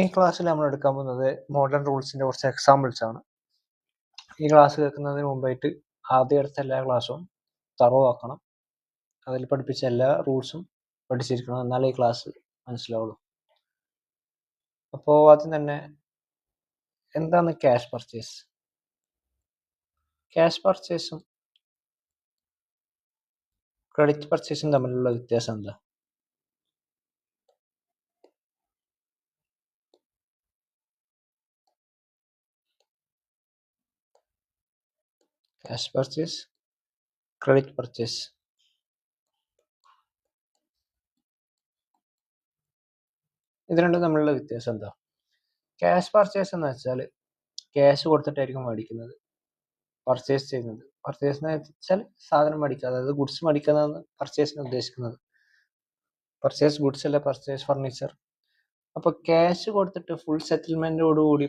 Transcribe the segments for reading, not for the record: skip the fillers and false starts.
ഈ ക്ലാസ്സിൽ നമ്മൾ എടുക്കാൻ പോകുന്നത് മോഡേൺ റൂൾസിന്റെ കുറച്ച് എക്സാമ്പിൾസ് ആണ്. ഈ ക്ലാസ് കേൾക്കുന്നതിന് മുമ്പായിട്ട് ആദ്യം എടുത്ത എല്ലാ ക്ലാസ്സും തറവ് ആക്കണം. അതിൽ പഠിപ്പിച്ച എല്ലാ റൂൾസും പഠിച്ചിരിക്കണം, എന്നാലേ ഈ ക്ലാസ് മനസ്സിലാവുള്ളൂ. അപ്പോൾ ആദ്യം തന്നെ എന്താണ് ക്യാഷ് പർച്ചേസ്? ക്യാഷ് പർച്ചേസും ക്രെഡിറ്റ് പർച്ചേസും തമ്മിലുള്ള വ്യത്യാസം എന്താ? Cash purchase, credit purchase. ഇത് രണ്ടും തമ്മിലുള്ള വ്യത്യാസം എന്താ? ക്യാഷ് പർച്ചേസ് എന്ന് വെച്ചാൽ ക്യാഷ് കൊടുത്തിട്ടായിരിക്കും മേടിക്കുന്നത്, പർച്ചേസ് ചെയ്യുന്നത്. പർച്ചേസ് എന്ന് വെച്ചാൽ സാധനം മേടിക്കുക, അതായത് ഗുഡ്സ് മേടിക്കുന്നതാണ് പർച്ചേസിന് ഉദ്ദേശിക്കുന്നത്. പർച്ചേസ് ഗുഡ്സ് അല്ല പർച്ചേസ് ഫർണിച്ചർ. അപ്പോൾ ക്യാഷ് കൊടുത്തിട്ട് ഫുൾ സെറ്റിൽമെന്റോടുകൂടി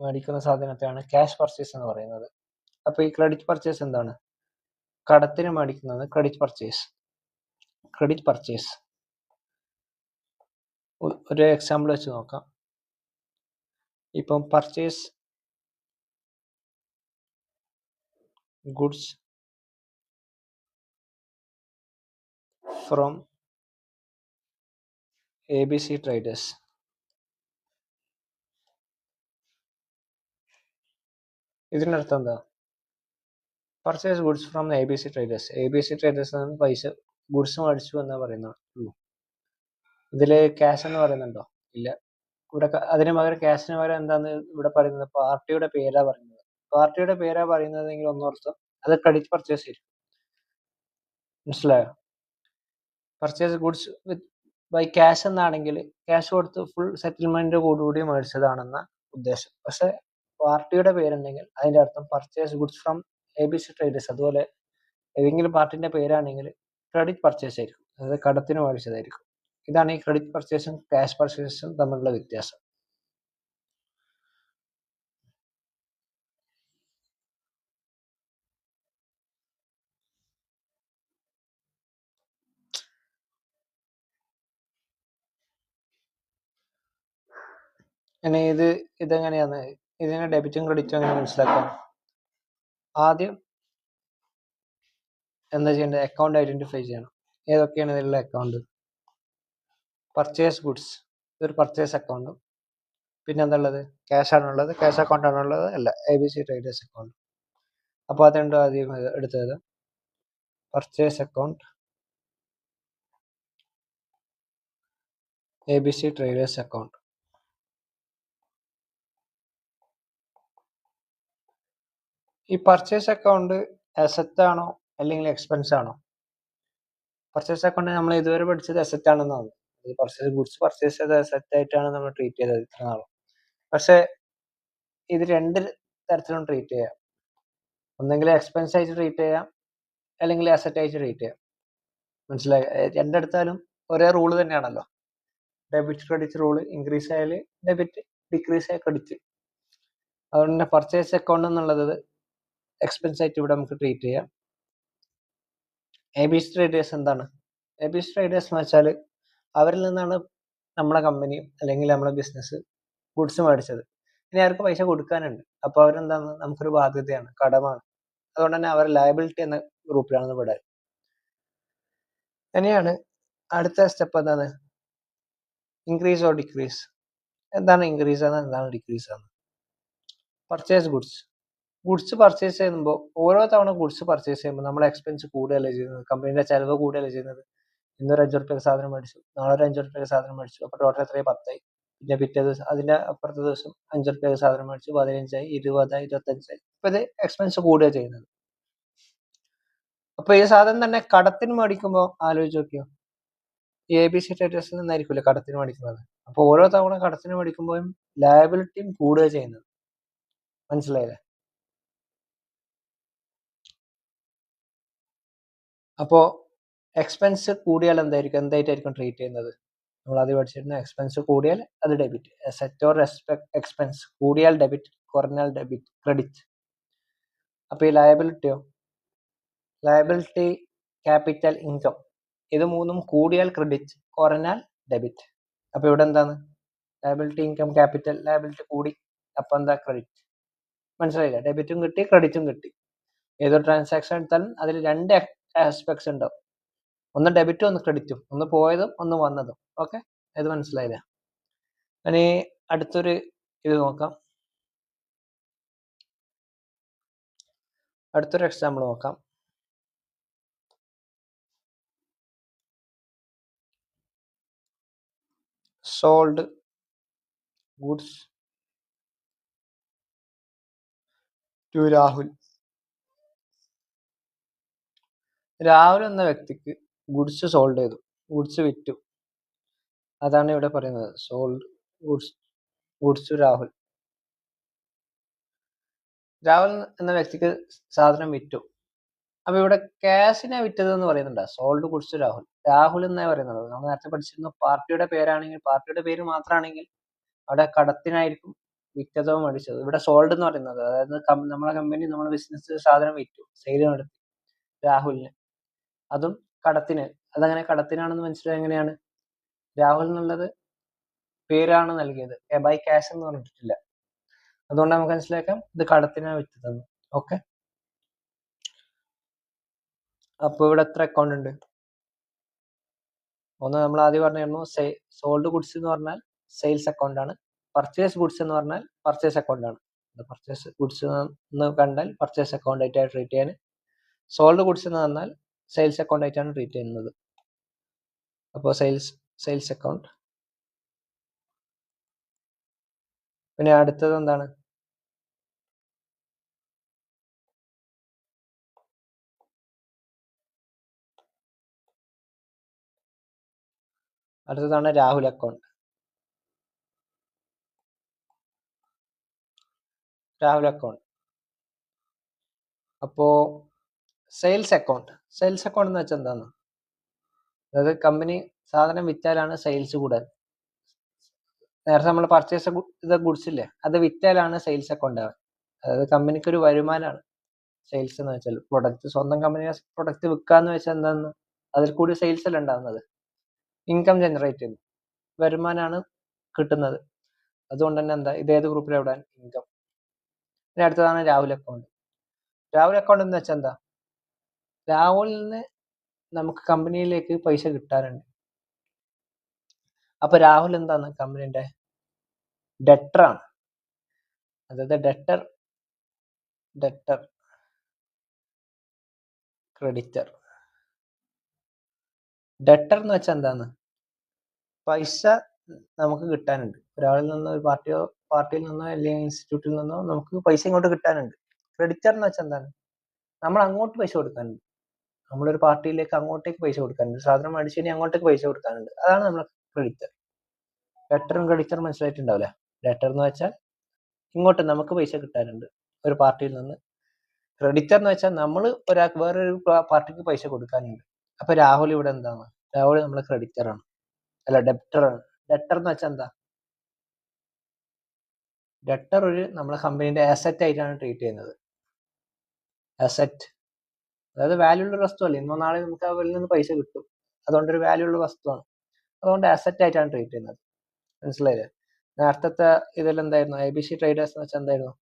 മേടിക്കുന്ന സാധനത്തെയാണ് ക്യാഷ് പർച്ചേസ് എന്ന് പറയുന്നത്. അപ്പോൾ ഈ ക്രെഡിറ്റ് പർച്ചേസ് എന്താണ്? കടത്തിന് മേടിക്കുന്നത് ക്രെഡിറ്റ് പർച്ചേസ്. ക്രെഡിറ്റ് പർച്ചേസ് ഒരു എക്സാമ്പിൾ വെച്ച് നോക്കാം. ഇപ്പം purchase goods from ABC traders. ഇതിനർത്ഥം എന്താ? Purchase goods from ABC traders. ABC traders നിന്ന് പൈസ ഗുഡ്സ് മേടിച്ചു എന്നാ പറയുന്നുള്ളൂ. ഇതില് ക്യാഷ് എന്ന് പറയുന്നുണ്ടോ? ഇല്ല. ഇവിടെ അതിന് പകരം ക്യാഷിന് പകരം എന്താന്ന് ഇവിടെ പറയുന്നത്? പാർട്ടിയുടെ പേരാ പറയുന്നത്. പാർട്ടിയുടെ പേരാ പറയുന്നതെങ്കിൽ ഒന്നോർത്തോ, അത് ക്രെഡിറ്റ് പർച്ചേസ് ആയിരിക്കും. മനസ്സിലായോ? Purchase goods with by cash എന്നാണെങ്കിൽ ക്യാഷ് കൊടുത്ത് ഫുൾ സെറ്റിൽമെന്റ് കൂടി മേടിച്ചതാണെന്ന ഉദ്ദേശം. പക്ഷെ പാർട്ടിയുടെ പേരുണ്ടെങ്കിൽ അതിന്റെ അർത്ഥം purchase goods from ABC traders. അതുപോലെ ഏതെങ്കിലും പാർട്ടിന്റെ പേരാണെങ്കിൽ ക്രെഡിറ്റ് പർച്ചേസ് ആയിരിക്കും, അതായത് കടത്തിന് മേടിച്ചതായിരിക്കും. ഇതാണ് ഈ ക്രെഡിറ്റ് പർച്ചേസും ക്യാഷ് പർച്ചേസും തമ്മിലുള്ള വ്യത്യാസം. ഇനി ഇതെങ്ങനെയാണ്? ഇതിനെ ഡെബിറ്റും ക്രെഡിറ്റും എങ്ങനെ മനസ്സിലാക്കാം? ആദ്യം എന്താ ചെയ്യേണ്ടത്? അക്കൗണ്ട് ഐഡന്റിഫൈ ചെയ്യണം. ഏതൊക്കെയാണ് ഇതിലുള്ള അക്കൗണ്ട്? പർച്ചേസ് ഗുഡ്സ്, ഇതൊരു പർച്ചേസ് അക്കൗണ്ടും, പിന്നെ എന്താ ഉള്ളത്? ക്യാഷ് ആണുള്ളത്. ക്യാഷ് അക്കൗണ്ട് ആണുള്ളത് അല്ല, ABC ട്രേഡേഴ്സ് അക്കൗണ്ട്. അപ്പോൾ അതുകൊണ്ട് ആദ്യം എടുത്തത് purchase account, ABC traders account. ഈ പർച്ചേസ് അക്കൗണ്ട് അസറ്റ് ആണോ അല്ലെങ്കിൽ എക്സ്പെൻസ് ആണോ? പർച്ചേസ് അക്കൗണ്ട് നമ്മൾ ഇതുവരെ പഠിച്ചത് അസറ്റ് ആണെന്നാണ്. പർച്ചേസ് ഗുഡ്സ് പർച്ചേസ് ചെയ്ത അസറ്റ് ആയിട്ടാണ് നമ്മൾ ട്രീറ്റ് ചെയ്തത് ഇത്ര നാളും. പക്ഷെ ഇത് രണ്ട് തരത്തിലും ട്രീറ്റ് ചെയ്യാം. ഒന്നെങ്കിൽ എക്സ്പെൻസ് ആയിട്ട് ട്രീറ്റ് ചെയ്യാം, അല്ലെങ്കിൽ അസറ്റ് ആയിട്ട് ട്രീറ്റ് ചെയ്യാം. മനസ്സിലായി? രണ്ടെടുത്താലും ഒരേ റൂള് തന്നെയാണല്ലോ. Debit credit rule. ഇൻക്രീസ് ആയാൽ ഡെബിറ്റ്, ഡിക്രീസ് ആയാൽ ക്രെഡിറ്റ്. അതുകൊണ്ട് തന്നെ പർച്ചേസ് അക്കൗണ്ട് എന്നുള്ളത് എക്സ്പെൻസ് ആയിട്ട് ഇവിടെ നമുക്ക് ട്രീറ്റ് ചെയ്യാം. ABC ട്രേഡേഴ്സ് എന്താണ്? ABC ട്രേഡേഴ്സ് എന്ന് വെച്ചാൽ അവരിൽ നിന്നാണ് നമ്മളെ കമ്പനി അല്ലെങ്കിൽ നമ്മളെ ബിസിനസ് ഗുഡ്സ് മേടിച്ചത്. ഇനി അവർക്ക് പൈസ കൊടുക്കാനുണ്ട്. അപ്പോൾ അവരെന്താണ്? നമുക്കൊരു ബാധ്യതയാണ്, കടമാണ്. അതുകൊണ്ട് തന്നെ അവർ ലയബിലിറ്റി എന്ന ഗ്രൂപ്പിലാണ് പെടാൻ. ഇനിയാണ് അടുത്ത സ്റ്റെപ്പ് എന്താണ്? Increase or decrease. എന്താണ് ഇൻക്രീസ് ആണ്, എന്താണ് ഡിക്രീസ് ആണ്? പർച്ചേസ് ഗുഡ്സ് പർച്ചേസ് ചെയ്യുമ്പോൾ ഓരോ തവണ ഗുഡ്സ് പർച്ചേസ് ചെയ്യുമ്പോൾ നമ്മുടെ എക്സ്പെൻസ് കൂടുകയല്ലേ ചെയ്യുന്നത്, കമ്പനിയുടെ ചെലവ് കൂടുകയല്ലേ ചെയ്യുന്നത്. ഇന്നൊരു 5 റുപ്യക്ക് സാധനം മേടിച്ചു, നാളെ ഒരു 5 റുപ്യക്ക് സാധനം മേടിച്ചു, അപ്പോൾ ടോട്ടൽ എത്രയായി? 10ആയി. പിന്നെ പിറ്റേ ദിവസം അതിന്റെ അപ്പുറത്തെ ദിവസം 5 റുപ്യക്ക് സാധനം മേടിച്ചു, 15ആയി, 20ആയി, 25ആയി. അപ്പോൾ ഇത് എക്സ്പെൻസ് കൂടുക ചെയ്യുന്നത്. അപ്പോൾ ഈ സാധനം തന്നെ കടത്തിന് മേടിക്കുമ്പോൾ ആലോചിച്ച് നോക്കിയോ, ഈ ABC ട്രേഡേഴ്സിൽ നിന്നായിരിക്കില്ല കടത്തിന് മേടിക്കുന്നത്. അപ്പോൾ ഓരോ തവണ കടത്തിന് മേടിക്കുമ്പോഴും ലയബിലിറ്റിയും കൂടുക ചെയ്യുന്നത്. മനസ്സിലായില്ലേ? അപ്പോൾ എക്സ്പെൻസ് കൂടിയാൽ എന്തായിട്ടായിരിക്കും ട്രീറ്റ് ചെയ്യുന്നത്? നമ്മൾ ആദ്യം പഠിച്ചിരുന്ന എക്സ്പെൻസ് കൂടിയാൽ അത് ഡെബിറ്റ്. അസറ്റ് ഓർ എക്സ്പെൻസ് കൂടിയാൽ ഡെബിറ്റ്, കുറഞ്ഞാൽ ഡെബിറ്റ്, ക്രെഡിറ്റ്. അപ്പോൾ ഈ ലയബിലിറ്റിയോ? ലയബിലിറ്റി, ക്യാപിറ്റൽ, ഇൻകം, ഇത് മൂന്നും കൂടിയാൽ ക്രെഡിറ്റ്, കുറഞ്ഞാൽ ഡെബിറ്റ്. അപ്പോൾ ഇവിടെ എന്താണ്? ലയബിലിറ്റി ഇൻകം ക്യാപിറ്റൽ ലയബിലിറ്റി കൂടി, അപ്പം എന്താ ക്രെഡിറ്റ്. മനസ്സിലായില്ല? ഡെബിറ്റും കിട്ടി ക്രെഡിറ്റും കിട്ടി. ഏതൊരു ട്രാൻസാക്ഷൻ എടുത്താലും അതിൽ 2 ആസ്പെക്ട്സ് ഉണ്ടാവും. ഒന്ന് ഡെബിറ്റും ഒന്ന് ക്രെഡിറ്റും, ഒന്ന് പോയതും ഒന്ന് വന്നതും. ഓക്കെ, ഇത് മനസ്സിലായില്ല? ഇനി അടുത്തൊരു ഇത് നോക്കാം. അടുത്തൊരു എക്സാമ്പിൾ നോക്കാം. Sold goods to Rahul. Rahul എന്ന വ്യക്തിക്ക് ഗുഡ്സ് സോൾഡ് ചെയ്തു, ഗുഡ്സ് വിറ്റു. അതാണ് ഇവിടെ പറയുന്നത്. Sold goods to Rahul. Rahul എന്ന വ്യക്തിക്ക് സാധനം വിറ്റു. അപ്പൊ ഇവിടെ ക്യാഷിനെ വിറ്റത് എന്ന് പറയുന്നുണ്ട്. Sold goods to Rahul, Rahul എന്നാ പറയുന്നത്. നമ്മൾ നേരത്തെ പഠിച്ചിരുന്നു പാർട്ടിയുടെ പേരാണെങ്കിൽ, പാർട്ടിയുടെ പേര് മാത്രമാണെങ്കിൽ അവിടെ കടത്തിനായിരിക്കും വിറ്റതോ മേടിച്ചത്. ഇവിടെ സോൾഡ് എന്ന് പറയുന്നത്, അതായത് നമ്മളെ കമ്പനി നമ്മളെ ബിസിനസ് സാധനം വിറ്റു, സെയിൽ നടത്തി രാഹുലിന്, അതും കടത്തിന്. അതങ്ങനെ കടത്തിനാണെന്ന് മനസ്സിലായത് എങ്ങനെയാണ്? രാഹുൽ എന്നുള്ളത് പേരാണ് നൽകിയത്, ബൈ ക്യാഷ് എന്ന് പറഞ്ഞിട്ടില്ല. അതുകൊണ്ട് നമുക്ക് മനസ്സിലാക്കാം ഇത് കടത്തിനാണ് വിറ്റതെന്ന്. ഓക്കെ, അപ്പൊ ഇവിടെ എത്ര അക്കൗണ്ട് ഉണ്ട്? ഒന്ന് നമ്മൾ ആദ്യം പറഞ്ഞിരുന്നു, സോൾഡ് ഗുഡ്സ് എന്ന് പറഞ്ഞാൽ സെയിൽസ് അക്കൗണ്ട് ആണ്. പർച്ചേസ് ഗുഡ്സ് എന്ന് പറഞ്ഞാൽ പർച്ചേസ് അക്കൗണ്ട് ആണ്. പർച്ചേസ് ഗുഡ്സ് എന്ന് കണ്ടാൽ പർച്ചേസ് അക്കൗണ്ട് ആയിട്ടാണ് ട്രീറ്റ് ചെയ്യാൻ. സോൾഡ് ഗുഡ്സ് എന്ന് പറഞ്ഞാൽ സെയിൽസ് അക്കൗണ്ട് ആയിട്ടാണ് ട്രീറ്റ് ചെയ്യുന്നത്. അപ്പോൾ സെയിൽസ് അക്കൗണ്ട്. പിന്നെ അടുത്തത് എന്താണ്? അടുത്തതാണ് രാഹുൽ അക്കൗണ്ട്. രാഹുൽ അക്കൗണ്ട്. അപ്പോ സെയിൽസ് അക്കൗണ്ട് എന്ന് വെച്ചാൽ എന്താണ്? അതായത് കമ്പനി സാധനം വിറ്റാലാണ് സെയിൽസ് കൂടാൻ. നേരത്തെ നമ്മൾ പർച്ചേസ് ഗുഡ്സ് ഇല്ലേ, അത് വിറ്റാലാണ് സെയിൽസ് അക്കൗണ്ട് ആവുക. അതായത് കമ്പനിക്ക് ഒരു വരുമാനമാണ് സെയിൽസ് എന്ന് വെച്ചാൽ. പ്രൊഡക്റ്റ്, സ്വന്തം കമ്പനി പ്രൊഡക്റ്റ് വിൽക്കാന്ന് വെച്ചാൽ എന്താന്ന്, അതിൽ കൂടി സെയിൽസ് അല്ല ഉണ്ടാകുന്നത്, ഇൻകം ജനറേറ്റ് ചെയ്യുന്നു, വരുമാനമാണ് കിട്ടുന്നത്. അതുകൊണ്ട് തന്നെ എന്താ, ഇത് ഏത് ഗ്രൂപ്പിൽ എവിടാൻ? ഇൻകം. ഇനി അടുത്തതാണ് രാഹുൽ അക്കൗണ്ട്. രാഹുൽ അക്കൗണ്ട് എന്ന് വെച്ചാൽ എന്താ? രാഹുലിന് നമുക്ക് കമ്പനിയിലേക്ക് പൈസ കിട്ടാനുണ്ട്. അപ്പൊ രാഹുൽ എന്താണ്? കമ്പനിയുടെ ഡെറ്റർ ആണ്. അതായത് ഡെറ്റർ ക്രെഡിറ്റർ. ഡെറ്റർ എന്ന് വെച്ചാൽ എന്താണ്? പൈസ നമുക്ക് കിട്ടാനുണ്ട്. ഒരാളിൽ നിന്നോ, ഒരു പാർട്ടിയിൽ നിന്നോ അല്ലെങ്കിൽ ഇൻസ്റ്റിറ്റ്യൂട്ടിൽ നിന്നോ നമുക്ക് പൈസ ഇങ്ങോട്ട് കിട്ടാനുണ്ട്. ക്രെഡിറ്റർ എന്ന് വെച്ചാൽ എന്താണ്? നമ്മൾ അങ്ങോട്ട് പൈസ കൊടുക്കാനുണ്ട്. നമ്മളൊരു പാർട്ടിയിലേക്ക് അങ്ങോട്ടേക്ക് പൈസ കൊടുക്കാനുണ്ട്, സാധനം മേടിച്ച് ഇനി അങ്ങോട്ടേക്ക് പൈസ കൊടുക്കാനുണ്ട്. അതാണ് നമ്മൾ ക്രെഡിറ്റർ. ഡെറ്ററും ക്രെഡിറ്ററും മനസ്സിലായിട്ടുണ്ടാവില്ല. ഡെറ്റർ എന്ന് വെച്ചാൽ ഇങ്ങോട്ട് നമുക്ക് പൈസ കിട്ടാനുണ്ട് ഒരു പാർട്ടിയിൽ നിന്ന്. ക്രെഡിറ്റർ എന്ന് വെച്ചാൽ നമ്മൾ വേറൊരു പാർട്ടിക്ക് പൈസ കൊടുക്കാനുണ്ട്. അപ്പൊ രാഹുൽ ഇവിടെ എന്താണ്? രാഹുൽ നമ്മളെ ക്രെഡിറ്റർ ആണ്, അല്ല ഡെപ്റ്റർ ആണ്. ഡെറ്റർ എന്ന് വെച്ചാൽ എന്താ? ഡെറ്റർ ഒരു നമ്മളെ കമ്പനിയുടെ അസറ്റ് ആയിട്ടാണ് ട്രീറ്റ് ചെയ്യുന്നത്. അസറ്റ്, അതായത് വാല്യൂ ഉള്ള വസ്തു അല്ലേ, ഇന്നോ നാളെ നമുക്ക് അവരിൽ നിന്ന് പൈസ കിട്ടും, അതുകൊണ്ടൊരു വാല്യൂ ഉള്ള വസ്തുവാണ്. അതുകൊണ്ട് അസറ്റ് ആയിട്ടാണ് ട്രീറ്റ് ചെയ്യുന്നത്. മനസ്സിലായില്ലേ? നേരത്തെ ഇതിൽ എന്തായിരുന്നു? ABC ട്രേഡേഴ്സ് എന്ന് വെച്ചാൽ എന്തായിരുന്നു?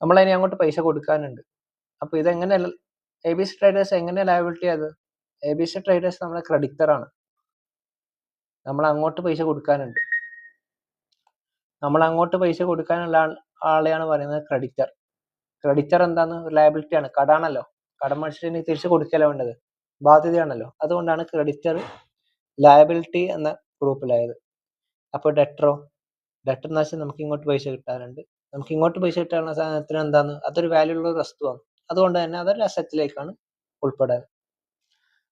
നമ്മളതിന് അങ്ങോട്ട് പൈസ കൊടുക്കാനുണ്ട്. അപ്പൊ ഇതെങ്ങനെ ABC ട്രേഡേഴ്സ് എങ്ങനെ ലയബിലിറ്റി അത്? ABC ട്രേഡേഴ്സ് നമ്മളെ ക്രെഡിറ്റർ ആണ്. നമ്മൾ അങ്ങോട്ട് പൈസ കൊടുക്കാനുണ്ട്. നമ്മൾ അങ്ങോട്ട് പൈസ കൊടുക്കാനുള്ള ആളെയാണ് പറയുന്നത് ക്രെഡിറ്റർ. ക്രെഡിറ്റർ എന്താണ്? ലയബിലിറ്റി ആണ്, കടാണല്ലോ. കടം മേടിച്ചിട്ട് തിരിച്ചു കൊടുക്കല വേണ്ടത്, ബാധ്യതയാണല്ലോ. അതുകൊണ്ടാണ് ക്രെഡിറ്റർ ലയബിലിറ്റി എന്ന ഗ്രൂപ്പിലായത്. അപ്പോൾ ഡെറ്റർ എന്ന് വെച്ചാൽ നമുക്ക് ഇങ്ങോട്ട് പൈസ കിട്ടാനുണ്ട്. നമുക്ക് ഇങ്ങോട്ട് പൈസ കിട്ടാനുള്ള സാധനത്തിന് എന്താണ്? അതൊരു വാല്യൂ ഉള്ള വസ്തുവാണ്. അതുകൊണ്ട് തന്നെ അതൊരു അസറ്റിലേക്കാണ് ഉൾപ്പെടാൻ.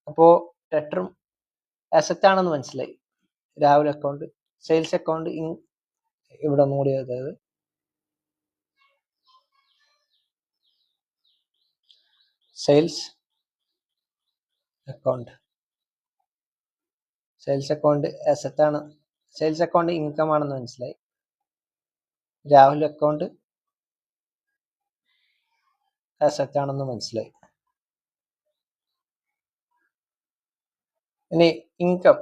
അപ്പോ ഡെറ്ററും അസറ്റ് ആണെന്ന് മനസ്സിലായി. രാഹുൽ അക്കൗണ്ട്. സെയിൽസ് അക്കൗണ്ട് ഇവിടെ ഒന്നുകൂടി, അതായത് സെയിൽസ് അക്കൗണ്ട് അസറ്റ് ആണ്. സെയിൽസ് അക്കൗണ്ട് ഇൻകം ആണെന്ന് മനസ്സിലായി. രാഹുൽ അക്കൗണ്ട് അസറ്റ് ആണെന്ന് മനസ്സിലായി. ഇനി ഇൻകം,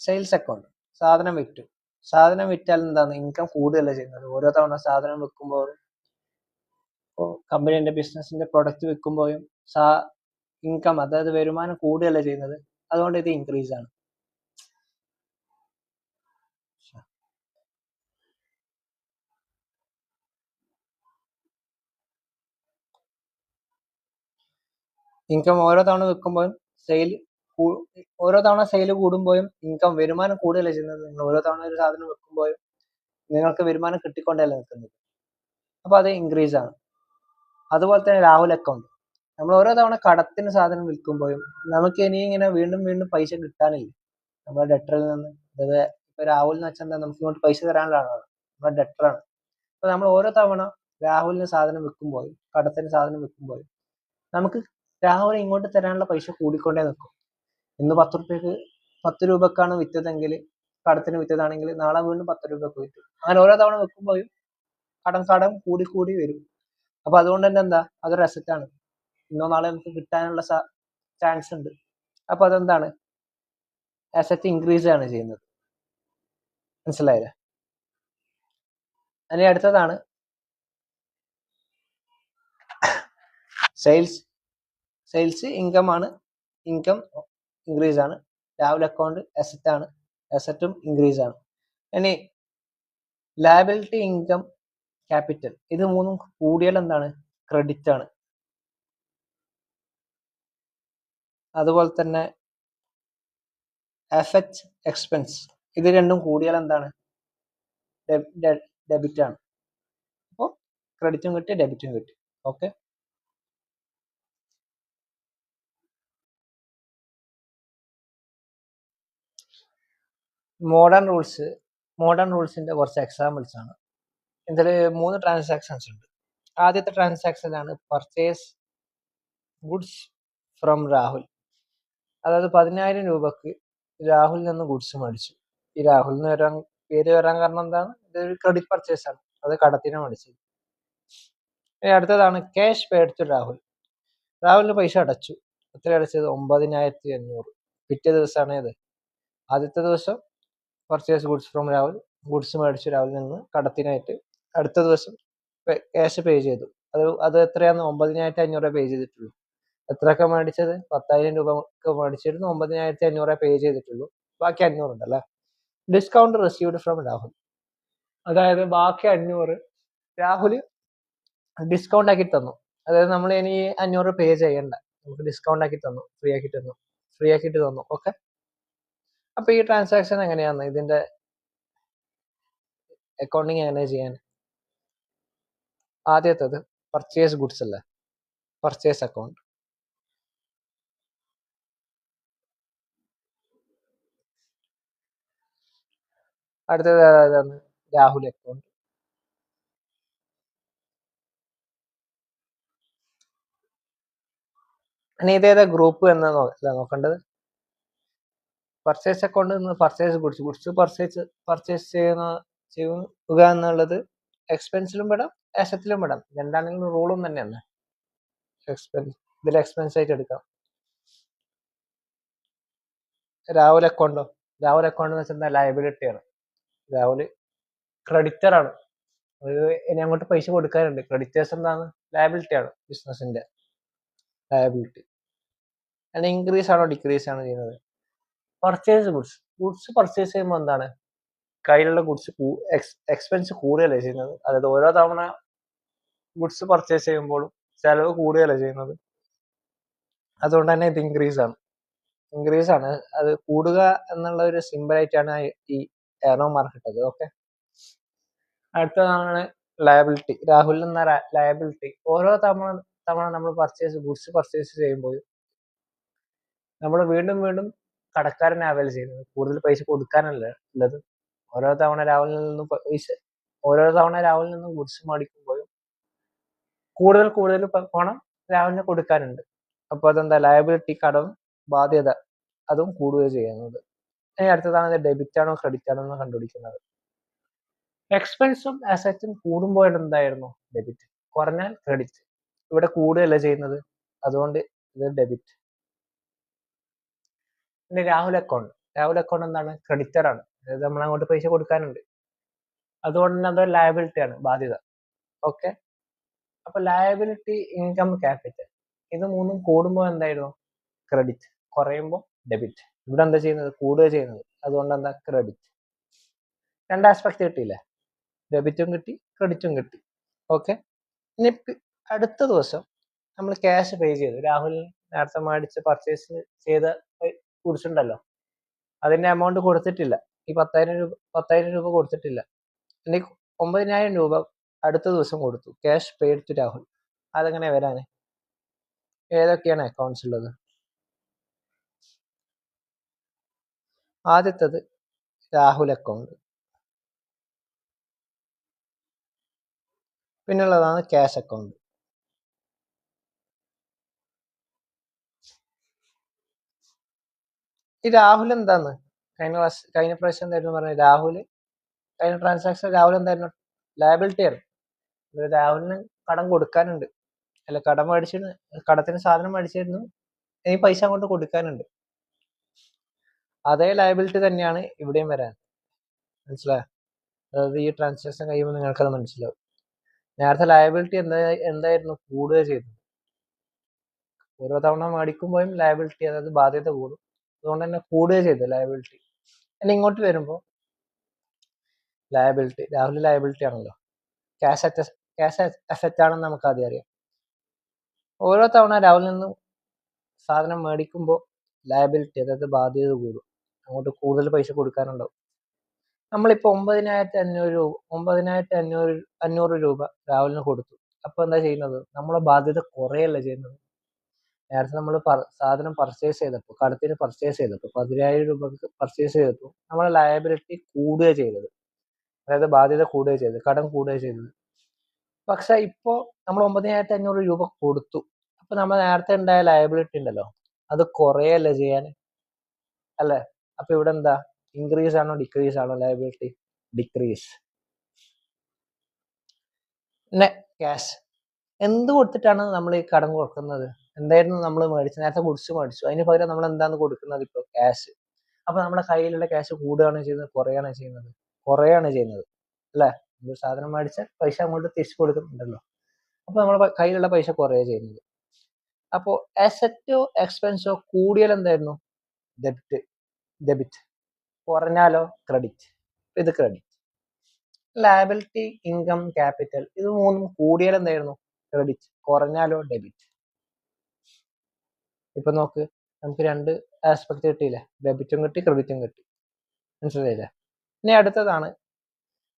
സെയിൽസ് അക്കൗണ്ട്, സാധനം വിറ്റു, സാധനം വിറ്റാൽ എന്താണ് ഇൻകം കൂടുകയല്ല ചെയ്യുന്നത്. ഓരോ തവണ സാധനം വിൽക്കുമ്പോൾ കമ്പനിന്റെ ബിസിനസിന്റെ പ്രൊഡക്റ്റ് വിൽക്കുമ്പോഴും ഇൻകം അതായത് വരുമാനം കൂടുകയല്ല ചെയ്യുന്നത്. അതുകൊണ്ട് ഇത് ഇൻക്രീസ് ആണ്. ഇൻകം ഓരോ തവണ വിൽക്കുമ്പോഴും ഓരോ തവണ സെയിൽ കൂടുമ്പോഴും ഇൻകം വരുമാനം കൂടുകയല്ല ചെയ്യുന്നത്. നിങ്ങൾ ഓരോ തവണ ഒരു സാധനം വിൽക്കുമ്പോഴും നിങ്ങൾക്ക് വരുമാനം കിട്ടിക്കൊണ്ടല്ല നിൽക്കുന്നത്. അപ്പൊ അത് ഇൻക്രീസ് ആണ്. അതുപോലെ തന്നെ രാഹുൽ അക്കൗണ്ട്, നമ്മൾ ഓരോ തവണ കടത്തിന് സാധനം വിൽക്കുമ്പോഴും നമുക്ക് ഇനി ഇങ്ങനെ വീണ്ടും വീണ്ടും പൈസ കിട്ടാനില്ല നമ്മുടെ ഡെറ്ററിൽ നിന്ന്. അതായത് ഇപ്പൊ രാഹുൽ എന്ന് വെച്ചാൽ നമുക്ക് ഇങ്ങോട്ട് പൈസ തരാനുള്ള ആളാണ്, നമ്മുടെ ഡെറ്ററാണ്. അപ്പൊ നമ്മൾ ഓരോ തവണ രാഹുലിന് സാധനം വിൽക്കുമ്പോഴും കടത്തിന് സാധനം വിൽക്കുമ്പോഴും നമുക്ക് രാഹുൽ ഇങ്ങോട്ട് തരാനുള്ള പൈസ കൂടിക്കൊണ്ടേ നിൽക്കും. ഇന്ന് 10 രൂപക്കാണ് വിറ്റതെങ്കിൽ, കടത്തിന് വിറ്റതാണെങ്കിൽ നാളെ വീണ്ടും 10 രൂപക്ക് വിറ്റും. അങ്ങനെ ഓരോ തവണ വെക്കുമ്പോഴും കടം കൂടി കൂടി വരും. അപ്പൊ അതുകൊണ്ട് തന്നെ എന്താ, അതൊരു അസറ്റ് ആണ്. ഇന്നോ നാളെ നമുക്ക് കിട്ടാനുള്ള ചാൻസ് ഉണ്ട്. അപ്പൊ അതെന്താണ്, അസറ്റ് ഇൻക്രീസ് ആണ് ചെയ്യുന്നത്. മനസ്സിലായില്ലേ? ഇനി അടുത്തതാണ് സെയിൽസ് ഇൻകം ആണ്. ഇൻകം ഇൻക്രീസ് ആണ്. രാഹുൽ അക്കൗണ്ട് അസറ്റ് ആണ്, അസറ്റും ഇൻക്രീസ് ആണ്. ഇനി ലയബിലിറ്റി, ഇൻകം, ക്യാപിറ്റൽ, ഇത് മൂന്നും കൂടിയാൽ എന്താണ്, ക്രെഡിറ്റ് ആണ്. അതുപോലെ തന്നെ അസറ്റ്, എക്സ്പെൻസ്, ഇത് രണ്ടും കൂടിയാൽ എന്താണ്, ഡെബിറ്റ് ആണ്. അപ്പോൾ ക്രെഡിറ്റും കിട്ടി, ഡെബിറ്റും കിട്ടി. ഓക്കെ, മോഡേൺ റൂൾസിന്റെ കുറച്ച് എക്സാമ്പിൾസ് ആണ്. ഇതിൽ 3 ട്രാൻസാക്ഷൻസ് ഉണ്ട്. ആദ്യത്തെ ട്രാൻസാക്ഷനാണ് പർച്ചേസ് ഗുഡ്സ് ഫ്രം രാഹുൽ. അതായത് 10,000 രൂപക്ക് രാഹുലിൽ നിന്ന് ഗുഡ്സ് മേടിച്ചു. ഈ രാഹുലിന് പേര് വരാൻ കാരണം എന്താണ്, ഇതൊരു ക്രെഡിറ്റ് പർച്ചേസ് ആണ്, അത് കടത്തിന് മേടിച്ചത്. അടുത്തതാണ് ക്യാഷ് പെയ്ഡ് ടു രാഹുൽ. രാഹുലിന് പൈസ അടച്ചു. എത്ര അടച്ചത്, 9,500. പിറ്റേ ദിവസമാണ് ഇത്. ആദ്യത്തെ ദിവസം purchase goods from Rahul, goods മേടിച്ചു രാഹുലിൽ നിന്ന് കടത്തിനായിട്ട്. അടുത്ത ദിവസം ക്യാഷ് പേ ചെയ്തു. അത് എത്രയാണ്, 9,500 പേ ചെയ്തിട്ടുള്ളൂ. എത്രയൊക്കെ മേടിച്ചത്, 10,000 രൂപ മേടിച്ചിരുന്നു, 9,500 പേ ചെയ്തിട്ടുള്ളൂ. ബാക്കി 500 ഉണ്ടല്ലേ. ഡിസ്കൗണ്ട് റിസീവ്ഡ് ഫ്രം രാഹുൽ, അതായത് ബാക്കി 500 രാഹുൽ ഡിസ്കൗണ്ട് ആക്കി തന്നു. അതായത് നമ്മൾ ഇനി 500 പേ ചെയ്യണ്ട, നമുക്ക് ഡിസ്കൗണ്ട് ആക്കി തന്നു, ഫ്രീ ആക്കിയിട്ട് തന്നു. ഓക്കെ, അപ്പൊ ഈ ട്രാൻസാക്ഷൻ എങ്ങനെയാണ്, ഇതിന്റെ അക്കൗണ്ടിങ് എങ്ങനെ ചെയ്യാൻ? ആദ്യത്തേത് പർച്ചേസ് ഗുഡ്സ് അല്ലേ, പർച്ചേസ് അക്കൗണ്ട്. അടുത്തത് ഏതാണ്, രാഹുൽ അക്കൗണ്ട്. ഇനി ഇതേതാ ഗ്രൂപ്പ് എന്ന് നോക്കേണ്ടത്. Purchase account, purchase goods purchase ചെയ്യുക എന്നുള്ളത് എക്സ്പെൻസിലും പെടാം, അസറ്റിലും പെടാം. രണ്ടാണെങ്കിലും റൂളും തന്നെയാണ്. ഇതിൽ എക്സ്പെൻസ് ആയിട്ട് എടുക്കാം. രാഹുൽ അക്കൗണ്ട് എന്ന് വെച്ചാൽ ലയബിലിറ്റി ആണ്. രാഹുൽ ക്രെഡിറ്റർ ആണ്, ഇനി അങ്ങോട്ട് പൈസ കൊടുക്കാനുണ്ട്. ക്രെഡിറ്റേഴ്സ് എന്താണ്, ലയബിലിറ്റി ആണ്, ബിസിനസിന്റെ ലയബിലിറ്റി. അതിന് ഇൻക്രീസ് ആണോ ഡിക്രീസ് ആണോ ചെയ്യുന്നത്? പർച്ചേസ് ഗുഡ്സ് പർച്ചേസ് ചെയ്യുമ്പോൾ എന്താണ്, കയ്യിലുള്ള ഗുഡ്സ് എക്സ്പെൻസ് കൂടുകയല്ലേ ചെയ്യുന്നത്. അതായത് ഓരോ തവണ ഗുഡ്സ് പർച്ചേസ് ചെയ്യുമ്പോഴും ചെലവ് കൂടുകയല്ലേ ചെയ്യുന്നത്. അതുകൊണ്ട് തന്നെ ഇത് ഇൻക്രീസ് ആണ്. അത് കൂടുക എന്നുള്ള ഒരു സിമ്പിൾ ആയിട്ടാണ് ഈ ഏറോ മാർക്ക് ഇട്ടത്. ഓക്കെ, അടുത്തതാണ് ലയബിലിറ്റി. രാഹുൽ എന്ന ലയബിലിറ്റി, ഓരോ തവണ നമ്മൾ ഗുഡ്സ് പർച്ചേസ് ചെയ്യുമ്പോൾ നമ്മൾ വീണ്ടും കടക്കാരനെ അവൈൽ ചെയ്യുന്നത്, കൂടുതൽ പൈസ കൊടുക്കാനല്ല ഉള്ളത്. ഓരോ തവണ രാഹുലിൽ നിന്നും ഗുഡ്സ് മേടിക്കുമ്പോഴും കൂടുതൽ പണം രാഹുലിന് കൊടുക്കാനുണ്ട്. അപ്പൊ അതെന്താ, ലയബിലിറ്റി, കടം, ബാധ്യത, അതും കൂടുകയും ചെയ്യുന്നത്. ഇനി അടുത്തതാണ് ഡെബിറ്റ് ആണോ ക്രെഡിറ്റ് ആണോ എന്ന് കണ്ടുപിടിക്കുന്നത്. എക്സ്പെൻസും അസറ്റും കൂടുമ്പോൾ എന്തായിരുന്നു, ഡെബിറ്റ്. കുറഞ്ഞാൽ ക്രെഡിറ്റ്. ഇവിടെ കൂടുകയല്ല ചെയ്യുന്നത്, അതുകൊണ്ട് ഇത് ഡെബിറ്റ്. പിന്നെ രാഹുൽ അക്കൗണ്ട് എന്താണ്, ക്രെഡിറ്റർ ആണ്. അതായത് നമ്മൾ അങ്ങോട്ട് പൈസ കൊടുക്കാനുണ്ട്. അതുകൊണ്ട് തന്നെ അതൊരു ലയബിലിറ്റി ആണ്, ബാധ്യത. ഓക്കെ. അപ്പൊ ലയബിലിറ്റി, ഇൻകം, ക്യാപിറ്റൽ ഇത് മൂന്നും കൂടുമ്പോൾ എന്തായിരുന്നു? ക്രെഡിറ്റ്. കുറയുമ്പോൾ ഡെബിറ്റ്. ഇവിടെ എന്താ ചെയ്യുന്നത്? കൂടുക ചെയ്യുന്നത്. അതുകൊണ്ട് എന്താ? ക്രെഡിറ്റ്. രണ്ട് ആസ്പെക്ട് കിട്ടിയില്ലേ? ഡെബിറ്റും കിട്ടി, ക്രെഡിറ്റും കിട്ടി. ഓക്കെ. ഇനി അടുത്ത ദിവസം നമ്മൾ ക്യാഷ് പേ ചെയ്തു. രാഹുൽ നേരത്തെ മേടിച്ച് പർച്ചേസ് ചെയ്ത ഗുഡ്സ് ഉണ്ടല്ലോ, അതിന്റെ എമൗണ്ട് കൊടുത്തിട്ടില്ല. ഈ 10,000 രൂപ കൊടുത്തിട്ടില്ല. ഇനി 9,000 രൂപ അടുത്ത ദിവസം കൊടുത്തു. Cash paid to Rahul. അതെങ്ങനെ വരാന്? ഏതൊക്കെയാണ് അക്കൗണ്ട്സ് ഉള്ളത്? ആദ്യത്തത് രാഹുൽ അക്കൗണ്ട്, പിന്നുള്ളതാണ് ക്യാഷ് അക്കൗണ്ട്. ഈ രാഹുൽ എന്താന്ന് കഴിഞ്ഞ പ്രാവശ്യം എന്തായിരുന്നു പറഞ്ഞത്? കഴിഞ്ഞ ട്രാൻസാക്ഷൻ രാഹുൽ എന്തായിരുന്നു? ലയബിലിറ്റി ആയിരുന്നു. രാഹുലിന് കടം കൊടുക്കാനുണ്ട്, അല്ല കടത്തിന് സാധനം മേടിച്ചിരുന്നു, ഇനി പൈസ അങ്ങോട്ട് കൊടുക്കാനുണ്ട്. അതേ ലയബിലിറ്റി തന്നെയാണ് ഇവിടെയും വരാൻ. മനസ്സിലായോ? അതായത് ഈ ട്രാൻസാക്ഷൻ കഴിയുമ്പോൾ നിങ്ങൾക്കത് മനസ്സിലാവും. നേരത്തെ ലയബിലിറ്റി എന്തായിരുന്നു? കൂടുക ചെയ്തു. ഓരോ തവണ മേടിക്കുമ്പോഴും ലയബിലിറ്റി, അതായത് ബാധ്യത കൂടും. അതുകൊണ്ട് തന്നെ കൂടുക ചെയ്തു ലയബിലിറ്റി. ഇനി ഇങ്ങോട്ട് വരുമ്പോൾ രാഹുൽ ലയബിലിറ്റി ആണല്ലോ, ക്യാഷ് അസറ്റ് ആണെന്ന് നമുക്ക് ആദ്യം അറിയാം. ഓരോ തവണ രാഹുലിൽ നിന്നും സാധനം മേടിക്കുമ്പോൾ ലയബിലിറ്റി, അതായത് ബാധ്യത കൂടും. അങ്ങോട്ട് കൂടുതൽ പൈസ കൊടുക്കാനുണ്ടാവും. നമ്മളിപ്പോൾ 9,500 രൂപ രാഹുലിന് കൊടുത്തു. അപ്പൊ എന്താ ചെയ്യുന്നത്? നമ്മളെ ബാധ്യത കുറയല്ല ചെയ്യുന്നത്. നേരത്തെ നമ്മൾ സാധനം പർച്ചേസ് ചെയ്തപ്പോൾ, കടത്തിന് പർച്ചേസ് ചെയ്തപ്പോൾ 10,000 രൂപക്ക് പർച്ചേസ് ചെയ്തപ്പോൾ നമ്മളെ ലയബിലിറ്റി കൂടുക ചെയ്തത്, അതായത് ബാധ്യത കൂടുക ചെയ്തത്, കടം കൂടുക ചെയ്തത്. പക്ഷെ ഇപ്പോ നമ്മൾ 9,500 രൂപ കൊടുത്തു. അപ്പൊ നമ്മൾ നേരത്തെ ഉണ്ടായ ലയബിലിറ്റി ഉണ്ടല്ലോ, അത് കുറയല്ല ചെയ്യാൻ, അല്ലേ? അപ്പൊ ഇവിടെ എന്താ? ഇൻക്രീസ് ആണോ ഡിക്രീസ് ആണോ ലയബിലിറ്റി? ഡിക്രീസ്. പിന്നെ ക്യാഷ്. എന്ത് കൊടുത്തിട്ടാണ് നമ്മൾ ഈ കടം കൊടുക്കുന്നത്? എന്തായിരുന്നു നമ്മൾ മേടിച്ചത്? നേരത്തെ ഗുഡ്സ് മേടിച്ചു, അതിന് പകരം നമ്മൾ എന്താണ് കൊടുക്കുന്നത്? ഇപ്പോൾ ക്യാഷ്. അപ്പൊ നമ്മുടെ കയ്യിലുള്ള ക്യാഷ് കൂടുകയാണ് ചെയ്യുന്നത്, കുറയാണ് ചെയ്യുന്നത്? കുറയാണ് ചെയ്യുന്നത്, അല്ലേ? നമ്മൾ സാധനം മേടിച്ചാൽ പൈസ അങ്ങോട്ട് തിരിച്ചു കൊടുക്കുന്നുണ്ടല്ലോ. അപ്പൊ നമ്മുടെ കയ്യിലുള്ള പൈസ കുറയാണ് ചെയ്യുന്നത്. അപ്പോ അസറ്റോ എക്സ്പെൻസോ കൂടിയാൽ എന്തായിരുന്നു? ഡെബിറ്റ്. കുറഞ്ഞാലോ? ക്രെഡിറ്റ്. ഇത് ക്രെഡിറ്റ്. ലയബിലിറ്റി, ഇൻകം, ക്യാപിറ്റൽ ഇത് മൂന്നും കൂടിയാൽ എന്തായിരുന്നു? ക്രെഡിറ്റ്. കുറഞ്ഞാലോ? ഡെബിറ്റ്. ഇപ്പൊ നോക്ക്, നമുക്ക് രണ്ട് ആസ്പെക്ട് കിട്ടിയില്ലേ? ഡെബിറ്റും കിട്ടി, ക്രെഡിറ്റും കിട്ടി. മനസ്സിലായില്ലേ? ഇനി അടുത്തതാണ്,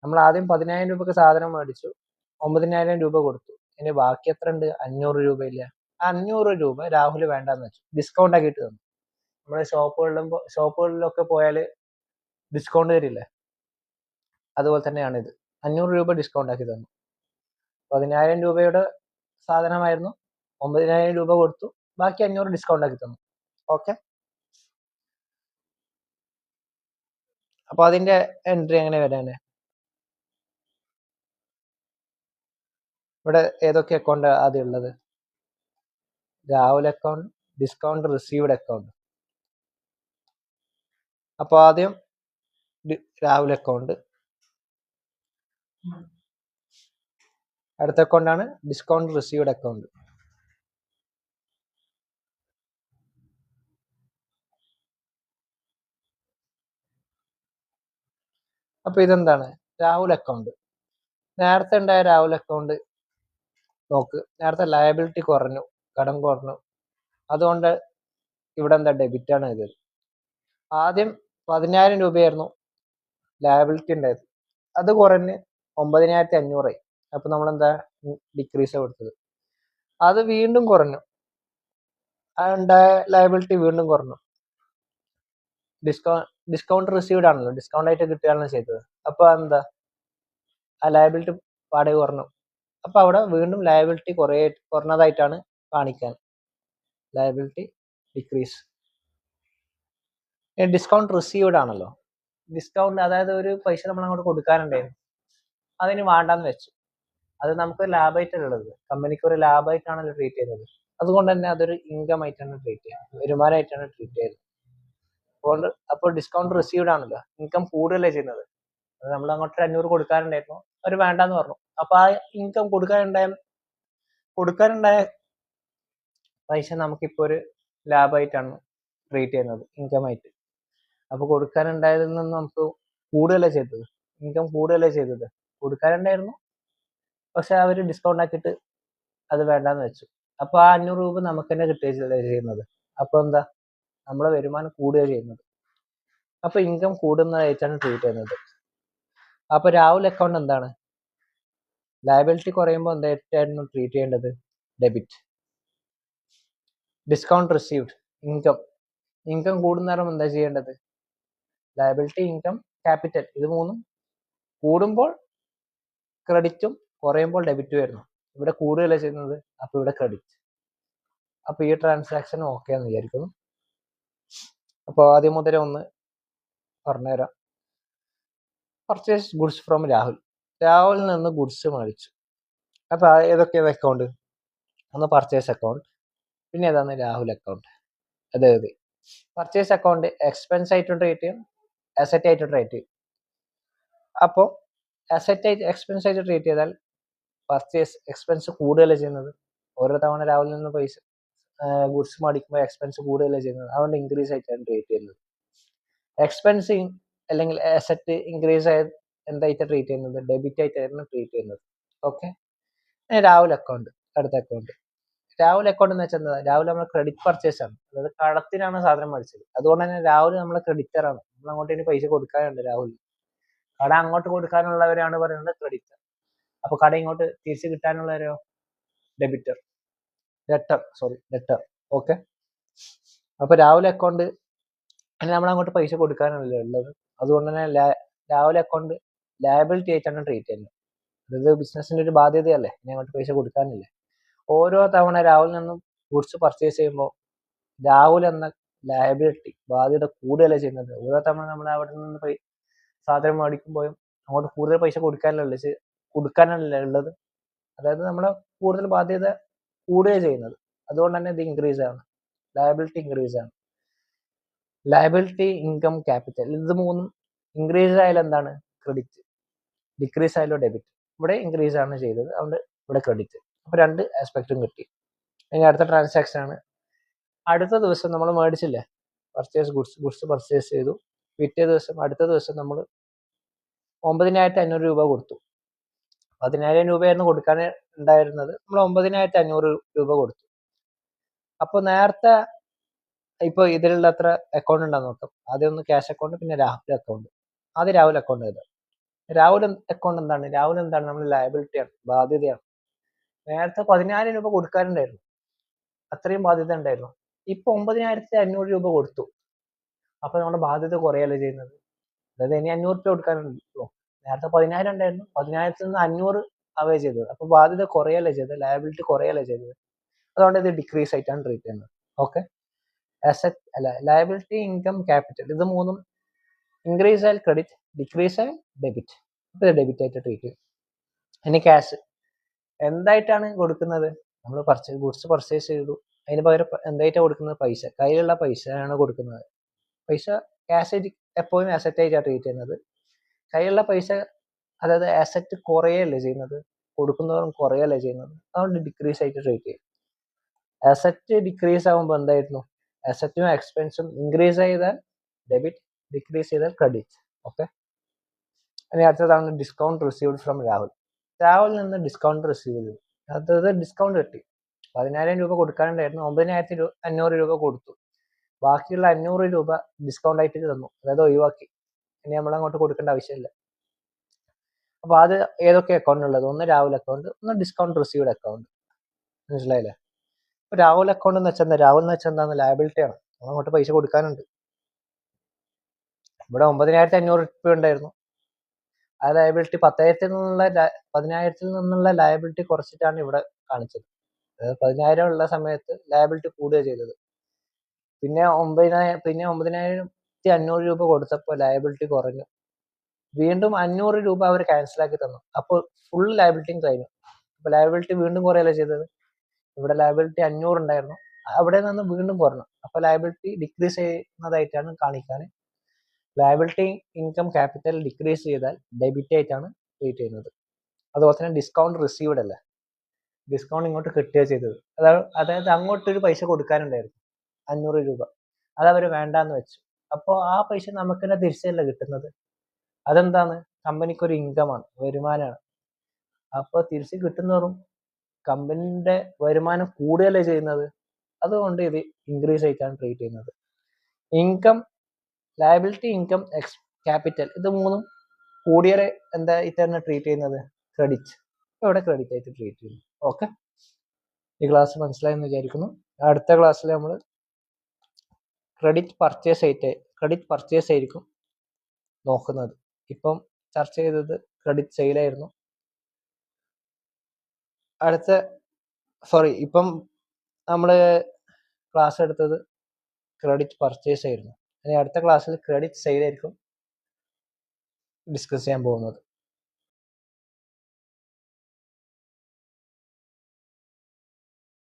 നമ്മൾ ആദ്യം 10,000 രൂപക്ക് സാധനം മേടിച്ചു, 9,000 രൂപ കൊടുത്തു. ഇനി ബാക്കി എത്ര ഉണ്ട്? 500 രൂപ ഇല്ല. ആ 500 രൂപ രാഹുൽ വേണ്ടെന്ന് വെച്ചു, ഡിസ്കൗണ്ട് ആക്കിയിട്ട് തന്നു. നമ്മുടെ ഷോപ്പുകളിലൊക്കെ പോയാൽ ഡിസ്കൗണ്ട് തരില്ലേ? അതുപോലെ തന്നെയാണ് ഇത്. 500 രൂപ ഡിസ്കൗണ്ട് ആക്കി തന്നു. 10,000 രൂപയുടെ സാധനമായിരുന്നു, 9,000 രൂപ കൊടുത്തു, ബാക്കി 500 ഡിസ്കൗണ്ട് ആക്കി തന്നു. ഓക്കെ. അപ്പൊ അതിന്റെ എൻട്രി എങ്ങനെ വരാന്? ഇവിടെ ഏതൊക്കെ അക്കൗണ്ട് ആദ്യം ഉള്ളത്? Rahul account, discount received account. അപ്പൊ ആദ്യം രാഹുൽ അക്കൗണ്ട്, അടുത്ത അക്കൗണ്ടാണ് ഡിസ്കൗണ്ട് റിസീവ്ഡ് അക്കൗണ്ട്. അപ്പൊ ഇതെന്താണ്? രാഹുൽ അക്കൗണ്ട്. നേരത്തെ ഉണ്ടായ രാഹുൽ അക്കൗണ്ട് നോക്ക്, നേരത്തെ ലയബിലിറ്റി കുറഞ്ഞു, കടം കുറഞ്ഞു. അതുകൊണ്ട് ഇവിടെ എന്താ? ഡെബിറ്റ് ആണ് ഇത്. ആദ്യം 10,000 രൂപയായിരുന്നു ലയബിലിറ്റി ഉണ്ടായത്, അത് കുറഞ്ഞ് 9,500 ആയി. അപ്പൊ നമ്മൾ എന്താ? ഡിക്രീസ് കൊടുത്തത്. അത് വീണ്ടും കുറഞ്ഞു, ഉണ്ടായ ലയബിലിറ്റി വീണ്ടും കുറഞ്ഞു. ഡിസ്കൗണ്ട് റിസീവ്ഡ് ആണല്ലോ, ഡിസ്കൗണ്ട് ആയിട്ട് കിട്ടുകയാണ് ചെയ്തത്. അപ്പൊ എന്താ? ആ ലയബിലിറ്റി പാടെ കുറഞ്ഞു. അപ്പൊ അവിടെ വീണ്ടും ലയബിലിറ്റി കുറഞ്ഞതായിട്ടാണ് കാണിക്കാൻ. Liability decrease. ഡിസ്കൗണ്ട് റിസീവ്ഡ് ആണല്ലോ, ഡിസ്കൗണ്ട് അതായത് ഒരു പൈസ നമ്മൾ അങ്ങോട്ട് കൊടുക്കാനുണ്ടായിരുന്നു, അതിന് വേണ്ടാന്ന് വെച്ചു. അത് നമുക്ക് ലാഭമായിട്ടുള്ളത്, കമ്പനിക്ക് ഒരു ലാഭമായിട്ടാണല്ലോ ട്രീറ്റ് ചെയ്യുന്നത്. അതുകൊണ്ട് തന്നെ അതൊരു ഇൻകം ആയിട്ടാണ് ട്രീറ്റ് ചെയ്യുന്നത്, വരുമാനമായിട്ടാണ് ട്രീറ്റ് ചെയ്യുന്നത്. അപ്പോൾ ഡിസ്കൗണ്ട് റിസീവ്ഡ് ആണല്ലോ, ഇൻകം കൂടുതലല്ലേ ചെയ്യുന്നത്. നമ്മൾ അങ്ങോട്ട് 500 കൊടുക്കാറുണ്ടായിരുന്നു, അവർ വേണ്ടാന്ന് പറഞ്ഞു. അപ്പൊ ആ ഇൻകം കൊടുക്കാനുണ്ടായ പൈസ നമുക്കിപ്പോ ഒരു ലാഭമായിട്ടാണ് ട്രീറ്റ് ചെയ്യുന്നത്, ഇൻകം ആയിട്ട്. അപ്പൊ കൊടുക്കാനുണ്ടായതിൽ നിന്ന് നമുക്ക് കൂടുതലല്ലേ ചെയ്തത്, ഇൻകം കൂടുതലല്ലേ ചെയ്തത്. കൊടുക്കാനുണ്ടായിരുന്നു, പക്ഷെ അവർ ഡിസ്കൗണ്ട് ആക്കിയിട്ട് അത് വേണ്ടാന്ന് വെച്ചു. അപ്പൊ ആ 500 രൂപ നമുക്ക് തന്നെ കിട്ടുകയല്ലേ ചെയ്യുന്നത്. അപ്പൊ എന്താ, നമ്മളെ വരുമാനം കൂടുകയാണ് ചെയ്യുന്നത്. അപ്പൊ ഇൻകം കൂടുന്നതായിട്ടാണ് ട്രീറ്റ് ചെയ്യുന്നത്. അപ്പൊ രാഹുൽ അക്കൗണ്ട് എന്താണ്, ലയബിലിറ്റി കുറയുമ്പോൾ എന്തായിട്ടായിരുന്നു ട്രീറ്റ് ചെയ്യേണ്ടത്, ഡെബിറ്റ്. ഡിസ്കൗണ്ട് റിസീവ്ഡ്, ഇൻകം കൂടുന്നേരം എന്താ ചെയ്യേണ്ടത്, ലയബിലിറ്റി, ഇൻകം, ക്യാപിറ്റൽ, ഇത് മൂന്നും കൂടുമ്പോൾ ക്രെഡിറ്റും കുറയുമ്പോൾ ഡെബിറ്റും ആയിരുന്നു. ഇവിടെ കൂടുതലല്ലേ ചെയ്യുന്നത്, അപ്പൊ ഇവിടെ ക്രെഡിറ്റ്. അപ്പൊ ഈ ട്രാൻസാക്ഷൻ ഓക്കെ എന്ന് വിചാരിക്കുന്നു. അപ്പോൾ ആദ്യം മുതലേ ഒന്ന് പറഞ്ഞുതരാം. പർച്ചേസ് ഗുഡ്സ് ഫ്രോം രാഹുലിൽ നിന്ന് ഗുഡ്സ് മേടിച്ചു. അപ്പൊ ഏതൊക്കെയാണ് അക്കൗണ്ട്, ഒന്ന് പർച്ചേസ് അക്കൗണ്ട്, പിന്നെ ഏതാണ് രാഹുൽ അക്കൗണ്ട്. അതായത് പർച്ചേസ് അക്കൗണ്ട് എക്സ്പെൻസ് ആയിട്ട് ട്രീറ്റ് ചെയ്യും, അസറ്റ് ആയിട്ട് ട്രീറ്റ് ചെയ്യും. അപ്പോൾ അസറ്റ് ആയിട്ട് എക്സ്പെൻസ് ആയിട്ട് ട്രീറ്റ് ചെയ്താൽ പർച്ചേസ് എക്സ്പെൻസ് കൂടുതലല്ലേ ചെയ്യുന്നത്. ഓരോ തവണ രാഹുലിൽ നിന്ന് പൈസ ഗുഡ്സ് മേടിക്കുമ്പോൾ എക്സ്പെൻസ് കൂടുതലല്ലേ ചെയ്യുന്നത്, അതുകൊണ്ട് ഇൻക്രീസ് ആയിട്ടാണ് ട്രീറ്റ് ചെയ്യുന്നത്. എക്സ്പെൻസ് അല്ലെങ്കിൽ അസറ്റ് ഇൻക്രീസ് ആയത് എന്തായിട്ട് ട്രീറ്റ് ചെയ്യുന്നത്, ഡെബിറ്റ് ആയിട്ടായിരുന്നു ട്രീറ്റ് ചെയ്യുന്നത്. ഓക്കെ. രാഹുൽ അക്കൗണ്ട്, അടുത്ത അക്കൗണ്ട്. രാഹുൽ അക്കൗണ്ട് എന്ന് വെച്ചാൽ എന്താ, രാഹുൽ നമ്മൾ ക്രെഡിറ്റ് പർച്ചേസ് ആണ്, അതായത് കടത്തിനാണ് സാധനം മേടിച്ചത്. അതുകൊണ്ട് തന്നെ രാഹുൽ നമ്മളെ ക്രെഡിറ്റർ ആണ്, നമ്മൾ അങ്ങോട്ട് ഇനി പൈസ കൊടുക്കാനുണ്ട്. രാഹുൽ കട അങ്ങോട്ട് കൊടുക്കാനുള്ളവരാണ് പറയുന്നത് ക്രെഡിറ്റർ. അപ്പൊ കട ഇങ്ങോട്ട് തിരിച്ചു കിട്ടാനുള്ളവരോ ഡെബിറ്റർ, ഡെറ്റർ. ഓക്കെ. അപ്പൊ രാഹുൽ അക്കൗണ്ട് നമ്മൾ അങ്ങോട്ട് പൈസ കൊടുക്കാനല്ലേ ഉള്ളത്. അതുകൊണ്ട് തന്നെ രാഹുൽ അക്കൗണ്ട് ലയബിലിറ്റി ആയിട്ടാണ് ട്രീറ്റ് ചെയ്യുന്നത്. അതായത് ബിസിനസിന്റെ ഒരു ബാധ്യതയല്ലേ, ഇനി അങ്ങോട്ട് പൈസ കൊടുക്കാനില്ലേ. ഓരോ തവണ രാഹുൽ നിന്നും ഗുഡ്സ് പർച്ചേസ് ചെയ്യുമ്പോൾ രാഹുൽ എന്ന ലയബിലിറ്റി, ബാധ്യത കൂടുതലല്ലേ ചെയ്യുന്നത്. ഓരോ തവണ നമ്മൾ അവിടെ നിന്ന് സാധനം മേടിക്കുമ്പോഴും അങ്ങോട്ട് കൂടുതൽ പൈസ കൊടുക്കാനല്ലേ ഉള്ളത്. അതായത് നമ്മളെ കൂടുതൽ ബാധ്യത കൂടുകയാണ് ചെയ്യുന്നത്. അതുകൊണ്ട് തന്നെ ഇത് ഇൻക്രീസ് ആണ്, ലയബിലിറ്റി ഇൻക്രീസ് ആണ്. ലയബിലിറ്റി, ഇൻകം, ക്യാപിറ്റൽ, ഇത് മൂന്നും ഇൻക്രീസ് ആയാലും എന്താണ്, ക്രെഡിറ്റ്. ഡിക്രീസ് ആയാലും ഡെബിറ്റ്. ഇവിടെ ഇൻക്രീസ് ആണ് ചെയ്തത്, അതുകൊണ്ട് ഇവിടെ ക്രെഡിറ്റ്. അപ്പൊ രണ്ട് ആസ്പെക്റ്റും കിട്ടി. ഇനി അടുത്ത ട്രാൻസാക്ഷൻ ആണ്. അടുത്ത ദിവസം നമ്മൾ മേടിച്ചില്ലേ, പർച്ചേസ് ഗുഡ്സ് പർച്ചേസ് ചെയ്തു. അടുത്ത ദിവസം നമ്മൾ 9,500 രൂപ കൊടുത്തു. 10,000 രൂപയായിരുന്നു കൊടുക്കാൻ ഉണ്ടായിരുന്നത്, നമ്മൾ 9,500 രൂപ കൊടുത്തു. അപ്പൊ നേരത്തെ ഇപ്പൊ ഇതിലുള്ള എത്ര അക്കൗണ്ട് ഉണ്ടെന്ന് നോക്കാം. ആദ്യം ഒന്ന് ക്യാഷ് അക്കൗണ്ട്, പിന്നെ രാഹുൽ അക്കൗണ്ട്. ആദ്യം രാഹുൽ അക്കൗണ്ട് ഏതാ, രാഹുൽ അക്കൗണ്ട് എന്താണ്, രാഹുൽ എന്താണ്, നമ്മൾ ലയബിലിറ്റിയാണ്, ബാധ്യതയാണ്. നേരത്തെ 10,000 രൂപ കൊടുക്കാനുണ്ടായിരുന്നു, അത്രയും ബാധ്യത ഉണ്ടായിരുന്നു. ഇപ്പൊ 9,500 രൂപ കൊടുത്തു. അപ്പൊ നമ്മുടെ ബാധ്യത കുറയല്ലേ ചെയ്യുന്നത്. അതായത് ഇനി 500 രൂപ കൊടുക്കാനുണ്ടല്ലോ. നേരത്തെ 10,000 ഉണ്ടായിരുന്നു, 10,000 നിന്ന് 500 ആവുകയാണ് ചെയ്തത്. അപ്പൊ ബാധ്യത കുറയല്ലേ ചെയ്തത്, ലയബിലിറ്റി കുറയല്ലേ ചെയ്തത്. അതുകൊണ്ട് ഇത് ഡിക്രീസ് ആയിട്ടാണ് ട്രീറ്റ് ചെയ്യുന്നത്. ഓക്കെ. ലയബിലിറ്റി, ഇൻകം, ക്യാപിറ്റൽ, ഇത് മൂന്നും ഇൻക്രീസ് ആയാൽ ക്രെഡിറ്റ്, ഡിക്രീസ് ആയാൽ ഡെബിറ്റ്. ഇത് ഡെബിറ്റ് ആയിട്ട് ട്രീറ്റ് ചെയ്യും. ഇനി ക്യാഷ് എന്തായിട്ടാണ് കൊടുക്കുന്നത്, നമ്മൾ ഗുഡ്സ് പർച്ചേസ് ചെയ്തു, അതിന് പകരം എന്തായിട്ടാണ് കൊടുക്കുന്നത്, പൈസ, കയ്യിലുള്ള പൈസയാണ് കൊടുക്കുന്നത്. പൈസ ക്യാഷ് എപ്പോഴും അസറ്റ് ആയിട്ടാണ് ട്രീറ്റ് ചെയ്യുന്നത്. കയ്യിലുള്ള പൈസ, അതായത് അസറ്റ് കുറയല്ലേ ചെയ്യുന്നത്, കൊടുക്കുന്നവരും കുറയല്ലേ ചെയ്യുന്നത്. അതുകൊണ്ട് ഡിക്രീസ് ആയിട്ട് ട്രീറ്റ് ചെയ്യും. അസറ്റ് ഡിക്രീസ് ആകുമ്പോൾ എന്തായിരുന്നു, അസറ്റും എക്സ്പെൻസും ഇൻക്രീസ് ചെയ്താൽ ഡെബിറ്റ്, ഡിക്രീസ് ചെയ്താൽ ക്രെഡിറ്റ്. ഓക്കെ. ഇനി അടുത്തതാണ് ഡിസ്കൗണ്ട് റിസീവ്ഡ് ഫ്രം രാഹുലിൽ നിന്ന് ഡിസ്കൗണ്ട് റിസീവ് ചെയ്തു. അതായത് ഡിസ്കൗണ്ട് കിട്ടി. 10,000 രൂപ കൊടുക്കാനുണ്ടായിരുന്നു, 9,500 രൂപ കൊടുത്തു. ബാക്കിയുള്ള 500 രൂപ ഡിസ്കൗണ്ട് ആയിട്ട് തന്നു, അതായത് ഒഴിവാക്കി. ഇനി നമ്മൾ അങ്ങോട്ട് കൊടുക്കേണ്ട ആവശ്യമില്ല. അപ്പൊ അത് ഏതൊക്കെ അക്കൗണ്ട് ഉള്ളത്, ഒന്ന് രാഹുൽ അക്കൗണ്ട്, ഒന്ന് ഡിസ്കൗണ്ട് റിസീവ്ഡ് അക്കൗണ്ട്. മനസ്സിലായില്ലേ. ഇപ്പൊ രാഹുൽ അക്കൗണ്ട് എന്ന് വെച്ചാൽ രാഹുൽ എന്ന് വെച്ചാൽ എന്താണ്, ലയബിലിറ്റി ആണ്, നമ്മൾ അങ്ങോട്ട് പൈസ കൊടുക്കാനുണ്ട്. ഇവിടെ 9,500 രൂപ ഉണ്ടായിരുന്നു, ആ ലയബിലിറ്റി 10,000 നിന്നുള്ള ലയബിലിറ്റി കുറച്ചിട്ടാണ് ഇവിടെ കാണിച്ചത്. അതായത് 10,000 ഉള്ള സമയത്ത് ലയബിലിറ്റി കൂടുക ചെയ്തത്. പിന്നെ 9,500 രൂപ കൊടുത്തപ്പോൾ ലയബിലിറ്റി കുറഞ്ഞു. വീണ്ടും 500 രൂപ അവർ ക്യാൻസൽ ആക്കി തന്നു. അപ്പോൾ ഫുൾ ലയബിലിറ്റിയും കഴിഞ്ഞു. അപ്പൊ ലയബിലിറ്റി വീണ്ടും കുറയല്ലേ ചെയ്തത്. ഇവിടെ ലയബിലിറ്റി 500 ഉണ്ടായിരുന്നു, അവിടെ നിന്ന് വീണ്ടും കുറഞ്ഞു. അപ്പോൾ ലയബിലിറ്റി ഡിക്രീസ് ചെയ്യുന്നതായിട്ടാണ് കാണിക്കാൻ. ലയബിലിറ്റി ഇൻകം ക്യാപിറ്റൽ ഡിക്രീസ് ചെയ്താൽ ഡെബിറ്റ് ആയിട്ടാണ് ട്രീറ്റ് ചെയ്യുന്നത്. അതുപോലെ തന്നെ ഡിസ്കൗണ്ട് റിസീവ്ഡ് അല്ലേ, ഡിസ്കൗണ്ട് ഇങ്ങോട്ട് കിട്ടുക ചെയ്തത്. അതായത് അങ്ങോട്ടൊരു പൈസ കൊടുക്കാനുണ്ടായിരുന്നു 500 രൂപ, അത് അവർ വേണ്ടാന്ന് വെച്ചു. അപ്പോൾ ആ പൈസ നമുക്ക് തന്നെ തിരിച്ചല്ല കിട്ടുന്നത്. അതെന്താണ്? കമ്പനിക്കൊരു ഇൻകമാണ്, വരുമാനമാണ്. അപ്പോൾ തിരിച്ച് കിട്ടുന്നവരും കമ്പനിയുടെ വരുമാനം കൂടുകയല്ലേ ചെയ്യുന്നത്. അതുകൊണ്ട് ഇത് ഇൻക്രീസ് ആയിട്ടാണ് ട്രീറ്റ് ചെയ്യുന്നത്. ഇൻകം, ലയബിലിറ്റി, ഇൻകം, ക്യാപിറ്റൽ, ഇത് മൂന്നും കൂടിയവരെ എന്തായിട്ടാണ് ട്രീറ്റ് ചെയ്യുന്നത്? ക്രെഡിറ്റ്. ഇവിടെ ക്രെഡിറ്റ് ആയിട്ട് ട്രീറ്റ് ചെയ്യുന്നു. ഓക്കെ, ഈ ക്ലാസ് മനസ്സിലായെന്ന് വിചാരിക്കുന്നു. അടുത്ത ക്ലാസ്സിൽ നമ്മൾ ക്രെഡിറ്റ് പർച്ചേസ് ആയിരിക്കും നോക്കുന്നത്. ഇപ്പം ചർച്ച ചെയ്തത് ക്രെഡിറ്റ് സെയിലായിരുന്നു. ഇപ്പം നമ്മൾ ക്ലാസ് എടുത്തത് ക്രെഡിറ്റ് പർച്ചേസ് ആയിരുന്നു. ഇനി അടുത്ത ക്ലാസ്സിൽ ക്രെഡിറ്റ് സെയിലായിരിക്കും ഡിസ്കസ് ചെയ്യാൻ പോകുന്നത്.